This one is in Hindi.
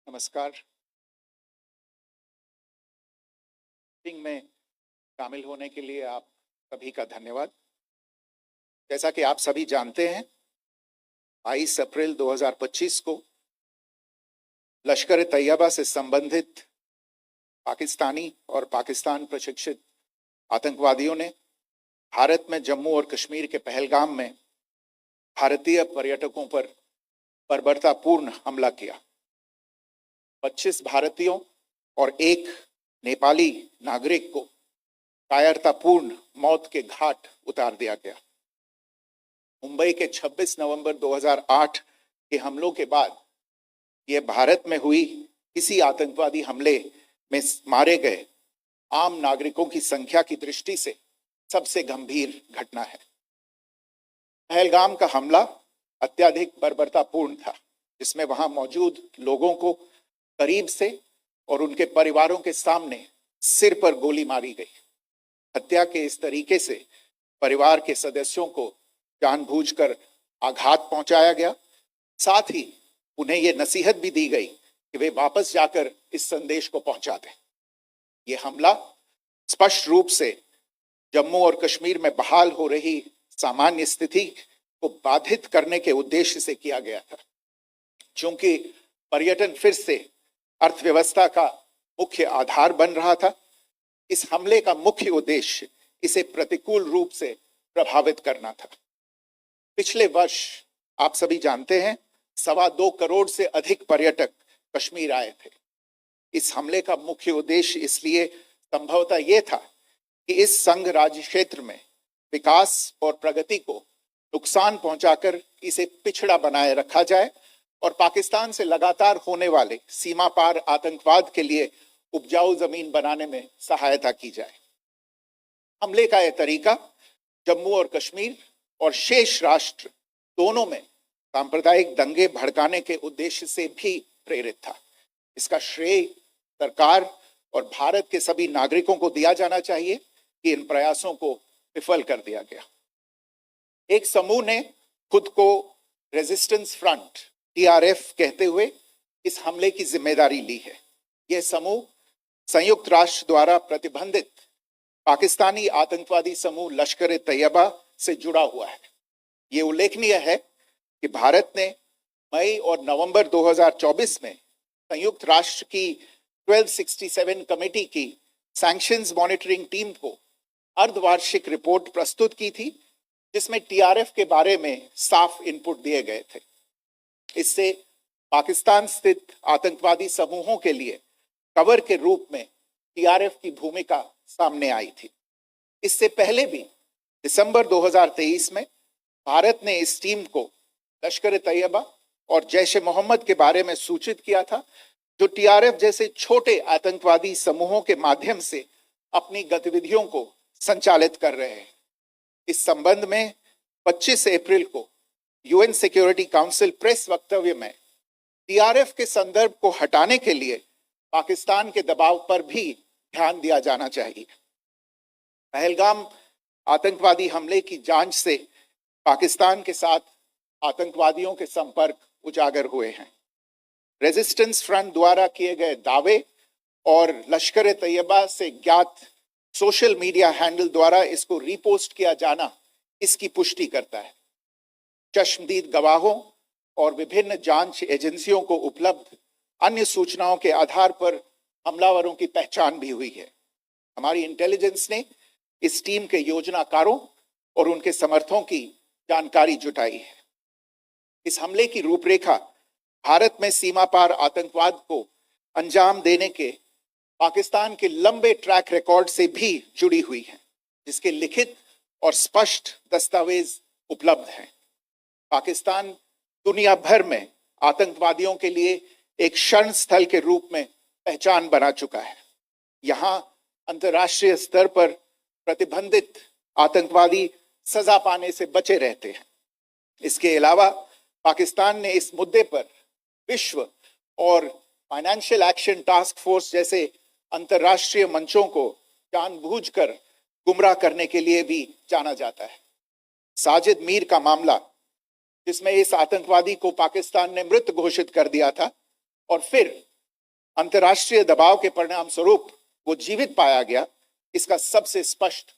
नमस्कार। मीटिंग में शामिल होने के लिए आप सभी का धन्यवाद। जैसा कि आप सभी जानते हैं, 22 अप्रैल 2025 को लश्कर तैयबा से संबंधित पाकिस्तानी और पाकिस्तान प्रशिक्षित आतंकवादियों ने भारत में जम्मू और कश्मीर के पहलगाम में भारतीय पर्यटकों पर बर्बरतापूर्ण हमला किया। 25 भारतीयों और एक नेपाली नागरिक को कायरतापूर्ण मौत के घाट उतार दिया गया। मुंबई के 26 नवंबर 2008 के हमलों के बाद यह भारत में हुई किसी आतंकवादी हमले में मारे गए आम नागरिकों की संख्या की दृष्टि से सबसे गंभीर घटना है। पहलगाम का हमला अत्यधिक बर्बरतापूर्ण था, जिसमें वहां मौजूद लोगों को करीब से और उनके परिवारों के सामने सिर पर गोली मारी गई। हत्या के इस तरीके से परिवार के सदस्यों को जानबूझकर आघात पहुंचाया गया। साथ ही उन्हें यह नसीहत भी दी गई कि वे वापस जाकर इस संदेश को पहुंचा दें। यह हमला स्पष्ट रूप से जम्मू और कश्मीर में बहाल हो रही सामान्य स्थिति को बाधित करने के उद्देश्य से किया गया था। चूंकि पर्यटन फिर से अर्थव्यवस्था का मुख्य आधार बन रहा था, इस हमले का मुख्य उद्देश्य इसे प्रतिकूल रूप से प्रभावित करना था। पिछले वर्ष आप सभी जानते हैं, 2.25 करोड़ से अधिक पर्यटक कश्मीर आए थे। इस हमले का मुख्य उद्देश्य इसलिए संभवतः यह था कि इस संघ राज्य क्षेत्र में विकास और प्रगति को नुकसान पहुंचाकर इसे पिछड़ा बनाए रखा जाए और पाकिस्तान से लगातार होने वाले सीमा पार आतंकवाद के लिए उपजाऊ जमीन बनाने में सहायता की जाए। हमले का यह तरीका जम्मू और कश्मीर और शेष राष्ट्र दोनों में सांप्रदायिक दंगे भड़काने के उद्देश्य से भी प्रेरित था। इसका श्रेय सरकार और भारत के सभी नागरिकों को दिया जाना चाहिए कि इन प्रयासों को विफल कर दिया गया। एक समूह ने खुद को रेजिस्टेंस फ्रंट टीआरएफ कहते हुए इस हमले की जिम्मेदारी ली है। यह समूह संयुक्त राष्ट्र द्वारा प्रतिबंधित पाकिस्तानी आतंकवादी समूह लश्कर तैयबा से जुड़ा हुआ है। यह उल्लेखनीय है कि भारत ने मई और नवंबर 2024 में संयुक्त राष्ट्र की 1267 कमेटी की सैंक्शंस मॉनिटरिंग टीम को अर्धवार्षिक रिपोर्ट प्रस्तुत की थी, जिसमें टीआरएफ के बारे में साफ इनपुट दिए गए थे। इससे पाकिस्तान स्थित आतंकवादी समूहों के लिए कवर के रूप में टीआरएफ की भूमिका सामने आई थी। इससे पहले भी दिसंबर 2023 में भारत ने इस टीम को लश्कर ए तैयबा और जैश ए मोहम्मद के बारे में सूचित किया था, जो टीआरएफ जैसे छोटे आतंकवादी समूहों के माध्यम से अपनी गतिविधियों को संचालित कर रहे हैं। इस संबंध में 25 अप्रैल को यूएन सिक्योरिटी काउंसिल प्रेस वक्तव्य में टीआरएफ के संदर्भ को हटाने के लिए पाकिस्तान के दबाव पर भी ध्यान दिया जाना चाहिए। पहलगाम आतंकवादी हमले की जांच से पाकिस्तान के साथ आतंकवादियों के संपर्क उजागर हुए हैं। रेजिस्टेंस फ्रंट द्वारा किए गए दावे और लश्कर ए तैयबा से ज्ञात सोशल मीडिया हैंडल द्वारा इसको रीपोस्ट किया जाना इसकी पुष्टि करता है। चश्मदीद गवाहों और विभिन्न जांच एजेंसियों को उपलब्ध अन्य सूचनाओं के आधार पर हमलावरों की पहचान भी हुई है। हमारी इंटेलिजेंस ने इस टीम के योजनाकारों और उनके समर्थकों की जानकारी जुटाई है। इस हमले की रूपरेखा भारत में सीमा पार आतंकवाद को अंजाम देने के पाकिस्तान के लंबे ट्रैक रिकॉर्ड से भी जुड़ी हुई है, जिसके लिखित और स्पष्ट दस्तावेज उपलब्ध हैं। पाकिस्तान दुनिया भर में आतंकवादियों के लिए एक शरण स्थल के रूप में पहचान बना चुका है। यहाँ अंतर्राष्ट्रीय स्तर पर प्रतिबंधित आतंकवादी सजा पाने से बचे रहते हैं। इसके अलावा पाकिस्तान ने इस मुद्दे पर विश्व और फाइनेंशियल एक्शन टास्क फोर्स जैसे अंतर्राष्ट्रीय मंचों को जानबूझकर गुमराह करने के लिए भी जाना जाता है। साजिद मीर का मामला, जिसमें इस आतंकवादी को पाकिस्तान ने मृत घोषित कर दिया था और फिर अंतर्राष्ट्रीय दबाव के परिणाम स्वरूप वो जीवित पाया गया, इसका सबसे स्पष्ट